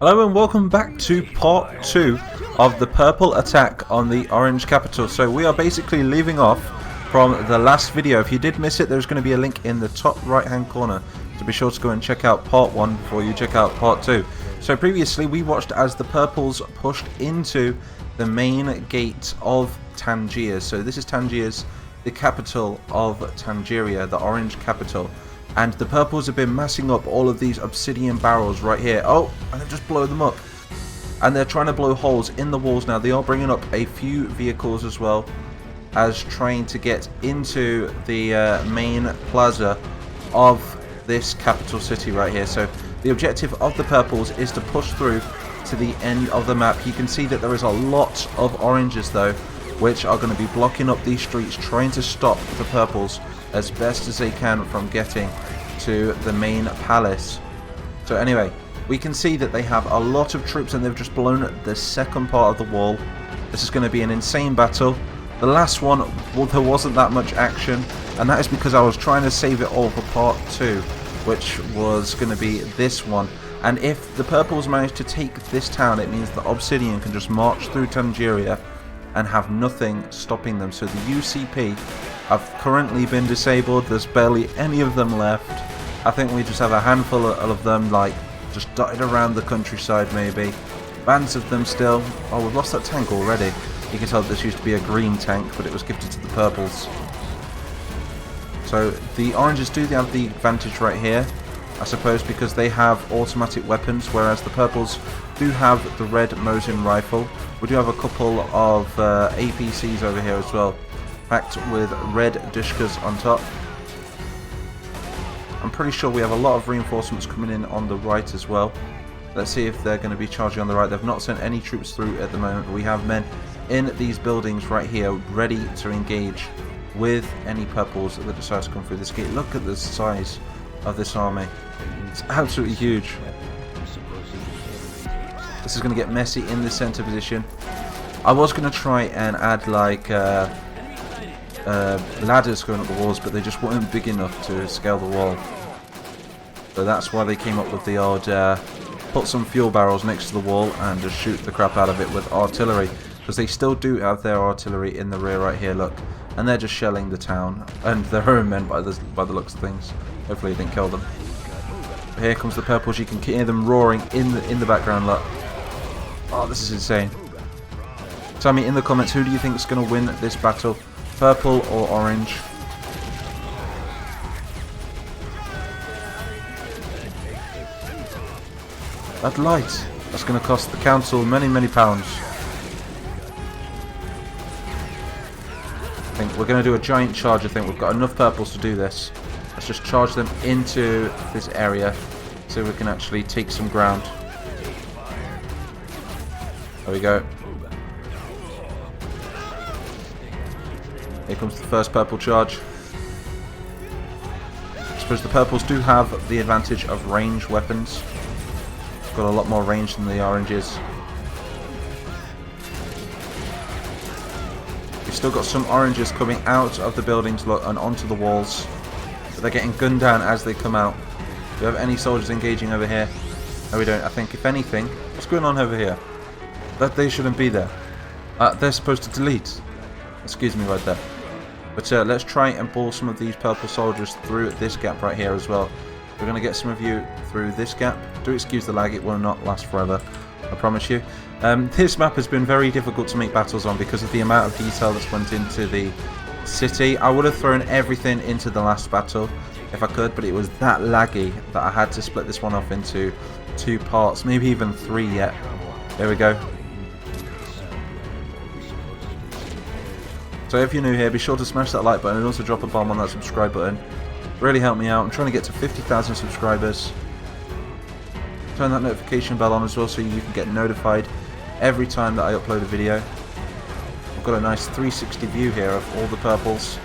Hello and welcome back to part 2 of the purple attack on the orange capital. So we are basically leaving off from the last video. If you did miss it, there's going to be a link in the top right hand corner, so be sure to go and check out part 1 before you check out part 2. So previously we watched as the purples pushed into the main gate of Tangier. So this is Tangier's, the capital of Tangeria, the orange capital. And the purples have been massing up all of these obsidian barrels right here. Oh, and they just blow them up. And they're trying to blow holes in the walls now. They are bringing up a few vehicles as well as trying to get into the main plaza of this capital city right here. So the objective of the purples is to push through to the end of the map. You can see that there is a lot of oranges though, which are going to be blocking up these streets, trying to stop the purples as best as they can from getting to the main palace. So anyway, we can see that they have a lot of troops and they've just blown the second part of the wall. This is going to be an insane battle. The last one, well, there wasn't that much action, and that is because I was trying to save it all for part 2, which was going to be this one. And if the purples manage to take this town, it means that Obsidian can just march through Tangeria and have nothing stopping them. So the UCP have currently been disabled. There's barely any of them left. I think we just have a handful of them, like, just dotted around the countryside maybe. Bands of them still. Oh, we've lost that tank already. You can tell that this used to be a green tank, but it was gifted to the purples. So the oranges do have the advantage right here, I suppose, because they have automatic weapons, whereas the purples do have the red Mosin rifle. We do have a couple of APCs over here as well, packed with red Dishkas on top. I'm pretty sure we have a lot of reinforcements coming in on the right as well. Let's see if they're going to be charging on the right. They've not sent any troops through at the moment. We have men in these buildings right here ready to engage with any purples that decide to come through this gate. Look at the size of this army. It's absolutely huge. This is going to get messy in the center position. I was going to try and add like ladders going up the walls, but they just weren't big enough to scale the wall. So that's why they came up with the odd put some fuel barrels next to the wall and just shoot the crap out of it with artillery, because they still do have their artillery in the rear right here, look, and they're just shelling the town and their own men by the looks of things. Hopefully it didn't kill them. Here comes the purples. You can hear them roaring in the background, look. Oh, this is insane. Tell me in the comments, who do you think is going to win this battle? Purple or orange? That light, that's going to cost the council many pounds. I think we're going to do a giant charge. I think we've got enough purples to do this. Let's just charge them into this area so we can actually take some ground. There we go. Here comes the first purple charge. I suppose the purples do have the advantage of range weapons. Got a lot more range than the oranges. We've still got some oranges coming out of the buildings, look, and onto the walls. But they're getting gunned down as they come out. Do we have any soldiers engaging over here? No, we don't. I think, if anything, what's going on over here? That they shouldn't be there. They're supposed to delete. Excuse me right there. But let's try and pull some of these purple soldiers through this gap right here as well. We're going to get some of you through this gap. Do excuse the lag, it will not last forever, I promise you. This map has been very difficult to make battles on because of the amount of detail that's went into the city. I would have thrown everything into the last battle if I could, but it was that laggy that I had to split this one off into 2 parts, maybe even 3 yet. There we go. So if you're new here, be sure to smash that like button and also drop a bomb on that subscribe button. Really help me out. I'm trying to get to 50,000 subscribers. Turn that notification bell on as well so you can get notified every time that I upload a video. I've got a nice 360 view here of all the purples.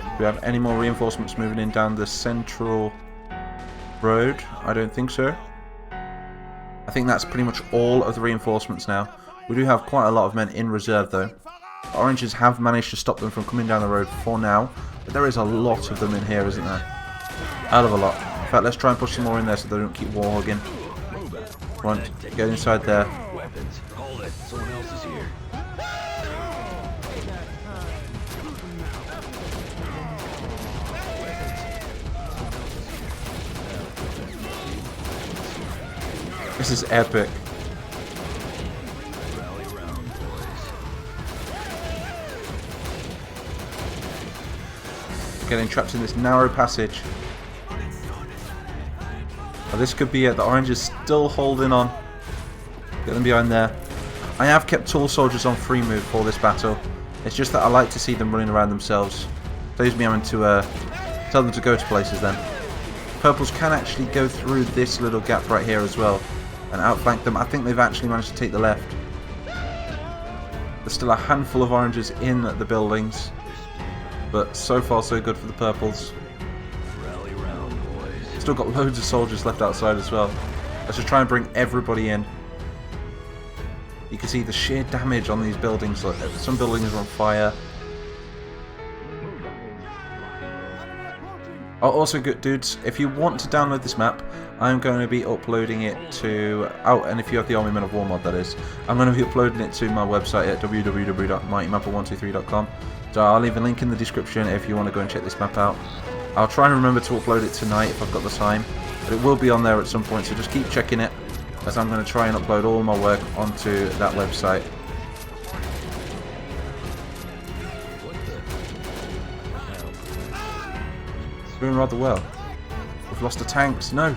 Do we have any more reinforcements moving in down the central road? I don't think so. I think that's pretty much all of the reinforcements now. We do have quite a lot of men in reserve though. Oranges have managed to stop them from coming down the road for now, but there is a lot of them in here, isn't there? Hell of a lot. In fact, let's try and push some more in there so they don't keep wall hugging. Come on, get inside there. This is epic. Getting trapped in this narrow passage. Oh, this could be it. The orange is still holding on. Get them behind there. I have kept tall soldiers on free move for this battle. It's just that I like to see them running around themselves. Saves me having to tell them to go to places then. Purples can actually go through this little gap right here as well and outflank them. I think they've actually managed to take the left. There's still a handful of oranges in the buildings, but so far so good for the purples. Still got loads of soldiers left outside as well. Let's just try and bring everybody in. You can see the sheer damage on these buildings. Like, some buildings are on fire. Oh, also good dudes, if you want to download this map, I'm going to be uploading it to... Oh, and if you have the Army Men of War mod, that is. I'm going to be uploading it to my website at www.mightymapper123.com. So I'll leave a link in the description if you want to go and check this map out. I'll try and remember to upload it tonight if I've got the time. But it will be on there at some point, so just keep checking it, as I'm going to try and upload all my work onto that website. Doing rather well. We've lost the tanks. No.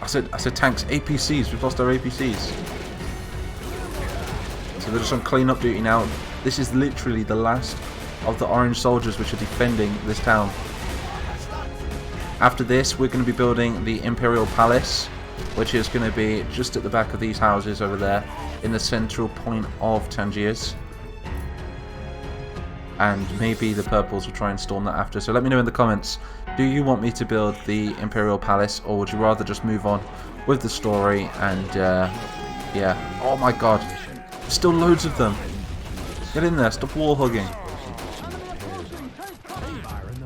I said tanks. APCs. We've lost our APCs. So they're just on clean-up duty now. This is literally the last of the orange soldiers which are defending this town. After this, we're going to be building the Imperial Palace, which is going to be just at the back of these houses over there, in the central point of Tangiers. And maybe the purples will try and storm that after. So let me know in the comments, do you want me to build the Imperial Palace, or would you rather just move on with the story? And yeah, oh my god, still loads of them. Get in there, stop wall hugging.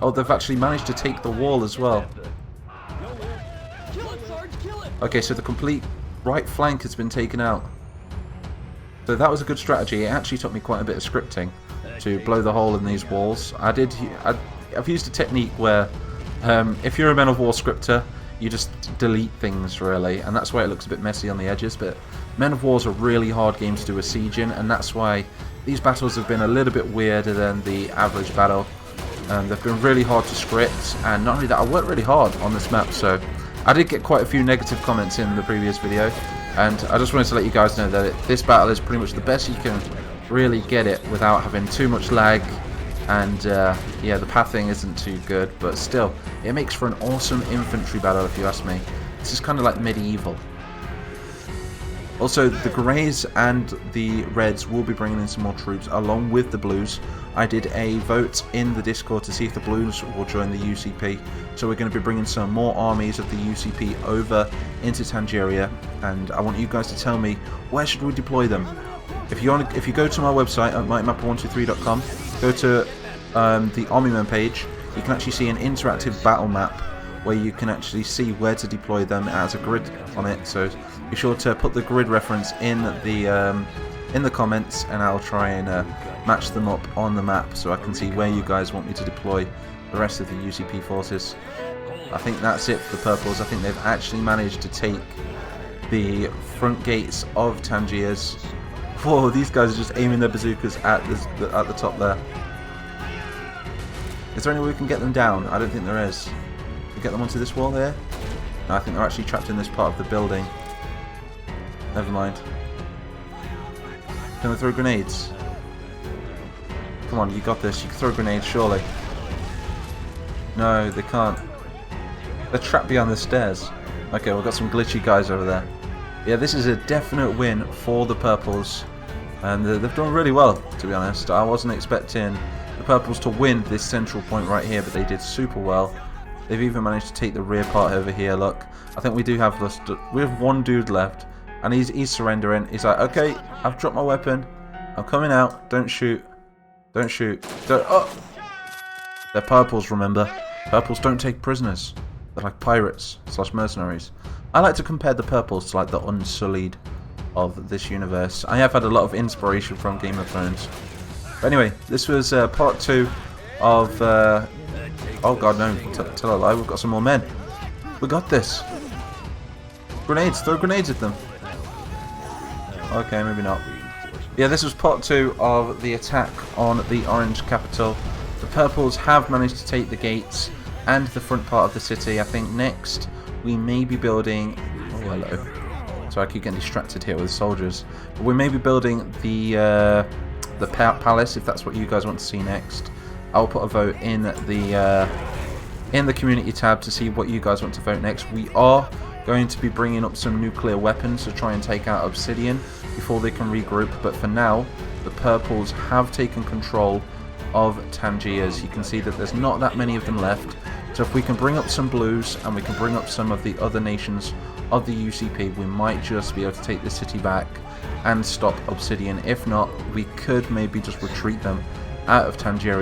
Oh, they've actually managed to take the wall as well. Okay, so the complete right flank has been taken out. So that was a good strategy. It actually took me quite a bit of scripting to blow the hole in these walls. I've used a technique where if you're a Men of War scripter, you just delete things really, and that's why it looks a bit messy on the edges. But Men of War's a really hard game to do a siege in, and that's why these battles have been a little bit weirder than the average battle. They've been really hard to script, and not only that, I worked really hard on this map, so I did get quite a few negative comments in the previous video, and I just wanted to let you guys know that this battle is pretty much the best you can really get it without having too much lag, and yeah, the pathing isn't too good, but still, it makes for an awesome infantry battle if you ask me. This is kind of like medieval. Also, the Greys and the Reds will be bringing in some more troops along with the Blues. I did a vote in the Discord to see if the Blues will join the UCP. So we're going to be bringing some more armies of the UCP over into Tangeria. And I want you guys to tell me, where should we deploy them? If you go to my website at mightymapper123.com, go to the Army Men page, you can actually see an interactive battle map where you can actually see where to deploy them. It has a grid on it, so be sure to put the grid reference in the comments, and I'll try and match them up on the map so I can see where you guys want me to deploy the rest of the UCP forces. I think that's it for the purples. I think they've actually managed to take the front gates of Tangiers. Whoa, these guys are just aiming their bazookas at the top there. Is there any way we can get them down? I don't think there is. Can we get them onto this wall here? No, I think they're actually trapped in this part of the building. Never mind. Can they throw grenades? Come on, you got this. You can throw grenades, surely. No, they can't. They're trapped behind the stairs. Okay, we've got some glitchy guys over there. Yeah, this is a definite win for the purples. And they've done really well, to be honest. I wasn't expecting the purples to win this central point right here, but they did super well. They've even managed to take the rear part over here. Look, I think we have one dude left, and he's surrendering. He's like, okay, I've dropped my weapon. I'm coming out. Don't shoot. Don't shoot. Don't... Oh! They're purples, remember? Purples don't take prisoners. They're like pirates / mercenaries. I like to compare the purples to like the unsullied of this universe. I have had a lot of inspiration from Game of Thrones. But anyway, this was part 2 of... oh god, no. Tell a lie. We've got some more men. We got this. Grenades. Throw grenades at them. Okay, maybe not. Yeah, this was part 2 of the attack on the Orange capital. The purples have managed to take the gates and the front part of the city. I think next we may be building... Oh, hello. So I keep getting distracted here with soldiers. But we may be building the palace, if that's what you guys want to see next. I'll put a vote in the community tab to see what you guys want to vote next. We are going to be bringing up some nuclear weapons to try and take out Obsidian before they can regroup. But for now, the purples have taken control of Tangier. As you can see that there's not that many of them left. So if we can bring up some blues and we can bring up some of the other nations of the UCP, we might just be able to take the city back and stop Obsidian. If not, we could maybe just retreat them out of Tangier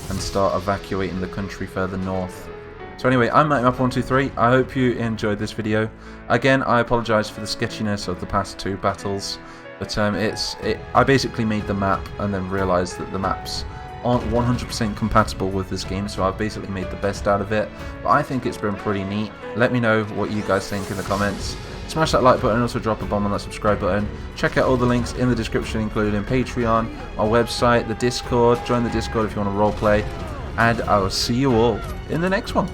and start evacuating the country further north. So anyway, I'm MapMap123. I hope you enjoyed this video. Again, I apologise for the sketchiness of the past 2 battles, but I basically made the map and then realised that the maps aren't 100% compatible with this game, so I've basically made the best out of it. But I think it's been pretty neat. Let me know what you guys think in the comments. Smash that like button and also drop a bomb on that subscribe button. Check out all the links in the description, including Patreon, our website, the Discord. Join the Discord if you want to roleplay. And I will see you all in the next one.